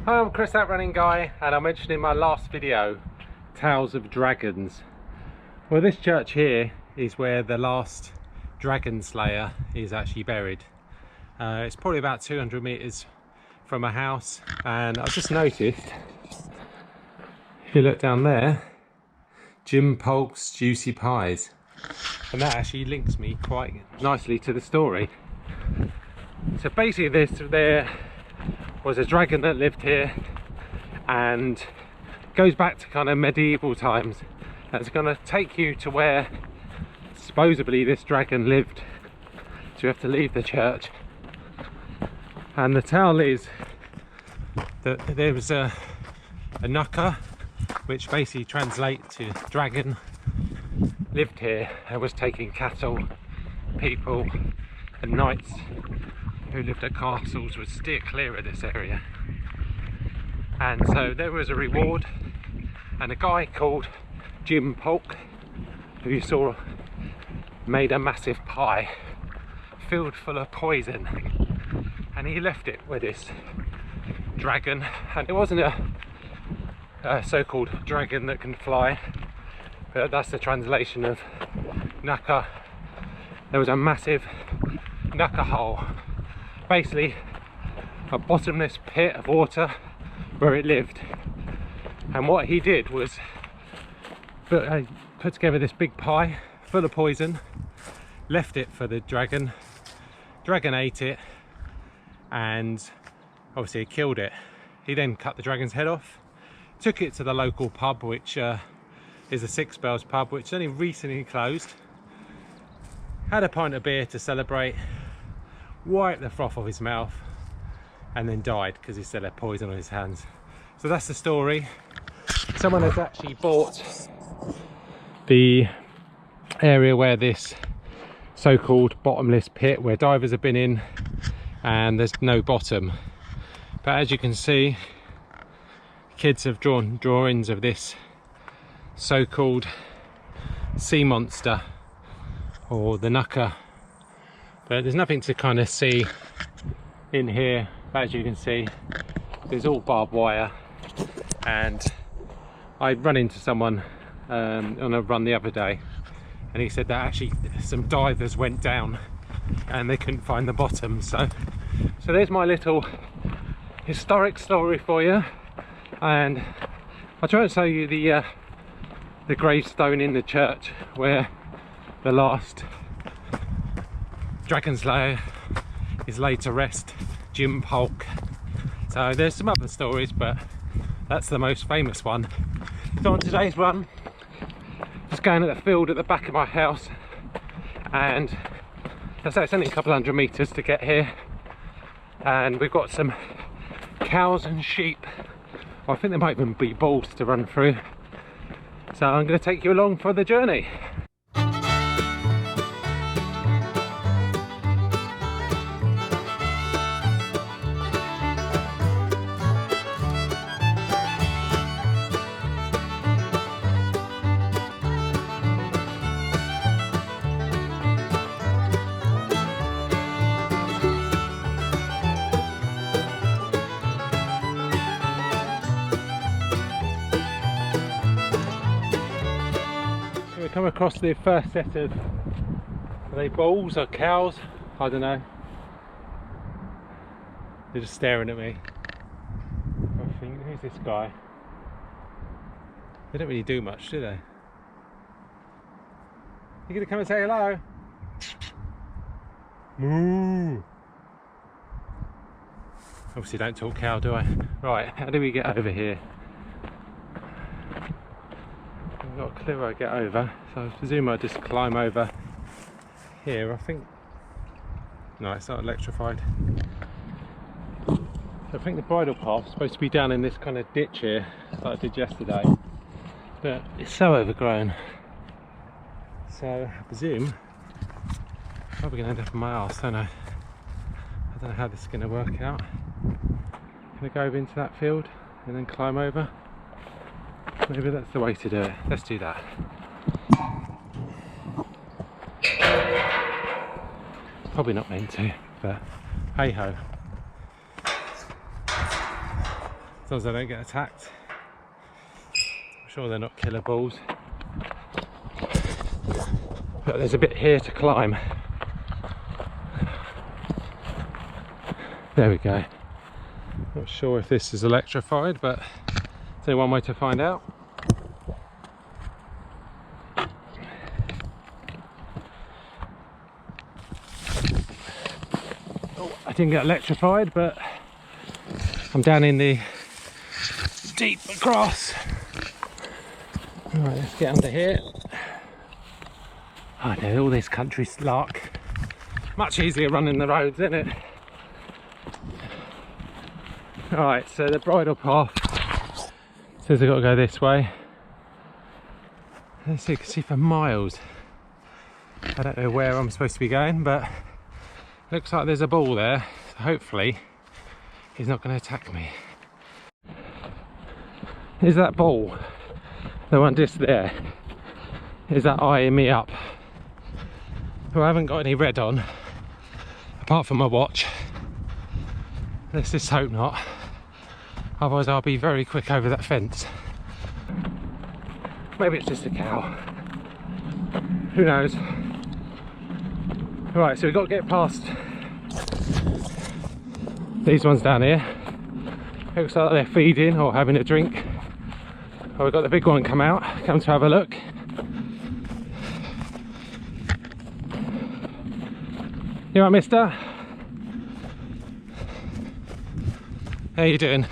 Hi, I'm Chris, that running guy, and I mentioned in my last video tales of dragons. Well, this church here is where the last dragon slayer is actually buried. It's probably about 200 meters from a house, and I've just noticed, if you look down there, Jim Polk's Juicy Pies, and that actually links me quite nicely to the story. So basically there was a dragon that lived here, and goes back to kind of medieval times. It's going to take you to where supposedly this dragon lived, so you have to leave the church. And the tale is that there was a knucker, which basically translates to dragon, lived here and was taking cattle, people and knights who lived at castles would steer clear of this area. And so there was a reward, and a guy called Jim Polk, who you saw, made a massive pie filled full of poison, and he left it with this dragon. And it wasn't a so-called dragon that can fly, but that's the translation of knucker. There was a massive knucker hole, basically a bottomless pit of water where it lived. And what he did was put together this big pie full of poison, left it for the dragon. Dragon ate it, and obviously it killed it. He then cut the dragon's head off, took it to the local pub, which is a Six Bells pub, which only recently closed. Had a pint of beer to celebrate, wiped the froth off his mouth, and then died because he still had poison on his hands. So that's the story. Someone has actually bought the area where this so-called bottomless pit, where divers have been in, and there's no bottom. But as you can see, kids have drawn drawings of this so-called sea monster, or the knucker, but there's nothing to kind of see in here. As you can see, there's all barbed wire, and I run into someone on a run the other day, and he said that actually some divers went down and they couldn't find the bottom. So there's my little historic story for you, and I'll try and show you the gravestone in the church where the last dragon slayer is laid to rest, Jim Polk. So there's some other stories, but that's the most famous one. So on today's run, just going at the field at the back of my house, and that's only a couple hundred meters to get here, and we've got some cows and sheep. I think there might even be bulls to run through, so I'm going to take you along for the journey. Come across the first set of, are they bulls or cows? I don't know. They're just staring at me. I think, who's this guy? They don't really do much, do they? You gonna come and say hello? Moo! Obviously don't talk cow, do I? Right, how do we get over here? I've got a clear way to get over, so I presume I just climb over here. I think, no, it's not electrified. So I think the bridle path is supposed to be down in this kind of ditch here, like I did yesterday, but it's so overgrown, so I presume I'm probably going to end up on my arse, don't I? I don't know how this is going to work out. I'm going to go over into that field and then climb over. Maybe that's the way to do it. Let's do that. Probably not meant to, but hey ho. long as I don't get attacked. I'm sure they're not killer balls. But there's a bit here to climb. There we go. Not sure if this is electrified, but there's only one way to find out. Oh, I didn't get electrified, but I'm down in the deep grass. Alright, let's get under here. I know, all this country's lark. Much easier running the roads, isn't it? Alright, so the bridle path says I've got to go this way. Let's see, you can see for miles. I don't know where I'm supposed to be going, but looks like there's a ball there. So hopefully he's not going to attack me. Is that ball, the one just there, is that eyeing me up? Well, I haven't got any red on, apart from my watch. Let's just hope not. Otherwise I'll be very quick over that fence. Maybe it's just a cow. Who knows? Right, so we've got to get past these ones down here. Looks like they're feeding or having a drink. Oh, we've got the big one come to have a look. You alright, mister? How you doing?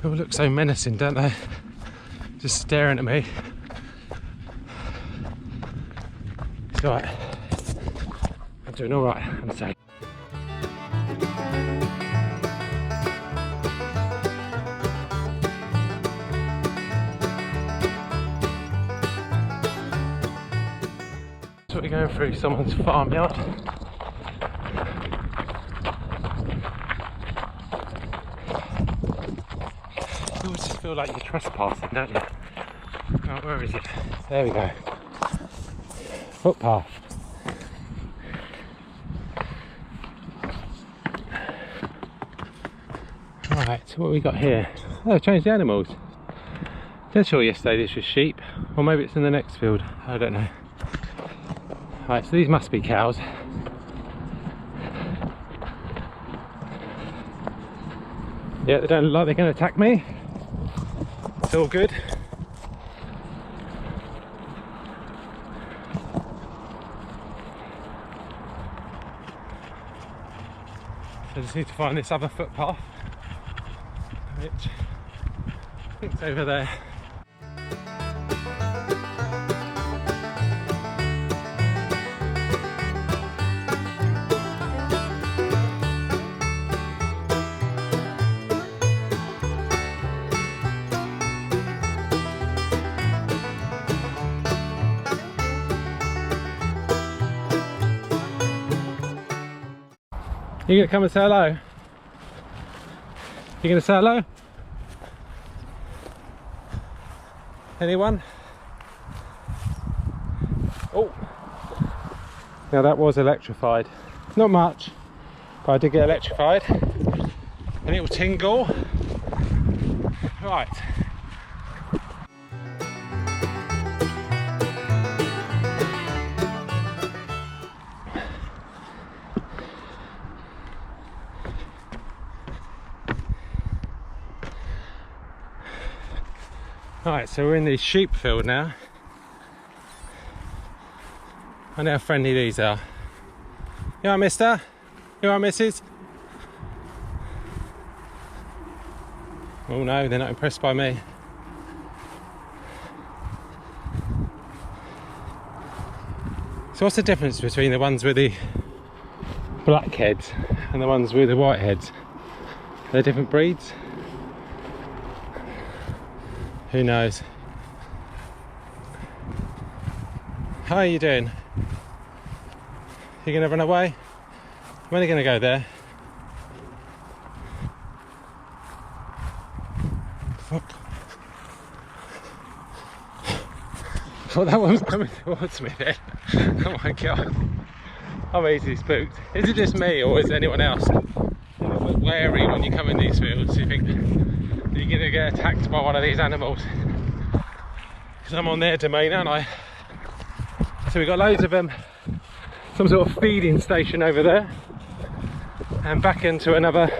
They all look so menacing, don't they? Just staring at me. It's alright. I'm doing alright, I'm safe. So we're going through someone's farmyard. You always just feel like you're trespassing, don't you? Oh, where is it? There we go. Footpath. Right, so what have we got here? Oh, they've changed the animals. Dead sure yesterday this was sheep, or maybe it's in the next field. I don't know. Right, so these must be cows. Yeah, they don't look like they're going to attack me. It's all good. So I just need to find this other footpath, which I think is over there. You gonna come and say hello? You gonna say hello? Anyone? Oh! Now that was electrified. Not much, but I did get electrified. A little tingle. Right. Right, so we're in the sheep field now. I know how friendly these are. You alright, mister? You alright, missus? Oh no, they're not impressed by me. So what's the difference between the ones with the black heads and the ones with the white heads? They're different breeds? Who knows? How are you doing? You gonna run away? I'm only gonna go there. Fuck. I thought that one was coming towards me then. Oh my god. I'm easily spooked. Is it just me or is anyone else a little bit wary when you come in these fields? You think to get attacked by one of these animals, because I'm on their domain, aren't I? So we've got loads of them, some sort of feeding station over there, and back into another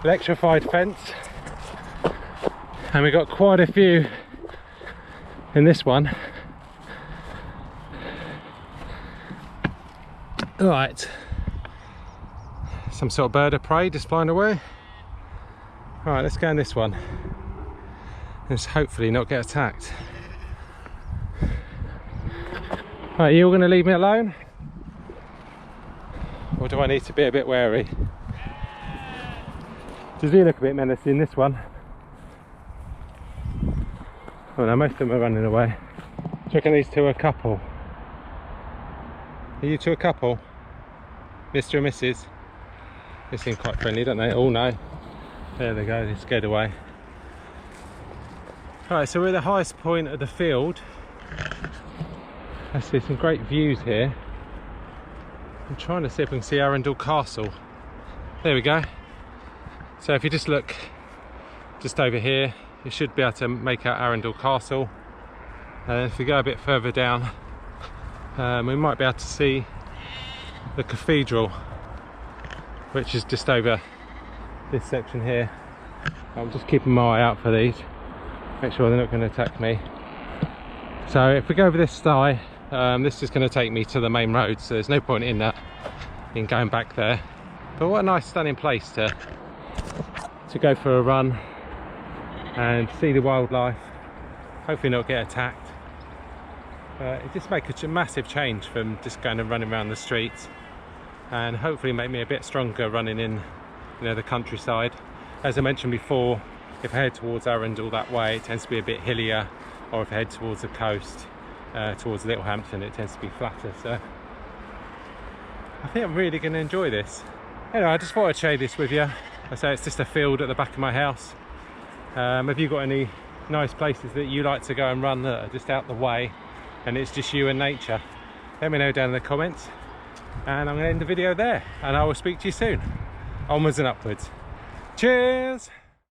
electrified fence, and we've got quite a few in this one. Right, some sort of bird of prey just flying away. Right, let's go in this one. Let's hopefully not get attacked. Right, you all going to leave me alone? Or do I need to be a bit wary? Does he look a bit menacing, this one? Oh no, most of them are running away. Do you reckon these two are a couple? Are you two a couple? Mr. and Mrs? They seem quite friendly, don't they? Oh no. There they go, they scared away. Alright, so we're at the highest point of the field. Let's see, some great views here. I'm trying to see if we can see Arundel Castle. There we go. So if you just look just over here, you should be able to make out Arundel Castle. And if we go a bit further down, we might be able to see the cathedral, which is just over this section here. I'm just keeping my eye out for these, make sure they're not going to attack me. So if we go over this sty, this is going to take me to the main road, so there's no point in going back there. But what a nice stunning place to go for a run and see the wildlife, hopefully not get attacked. It just makes a massive change from just going and running around the streets, and hopefully make me a bit stronger running in, you know, the countryside. As I mentioned before, if I head towards Arundel that way, it tends to be a bit hillier, or if I head towards the coast, towards Littlehampton, it tends to be flatter. So I think I'm really going to enjoy this. Anyway, I just thought I'd share this with you. I say it's just a field at the back of my house. Have you got any nice places that you like to go and run that are just out the way and it's just you and nature? Let me know down in the comments, and I'm going to end the video there, and I will speak to you soon. Onwards and upwards. Cheers!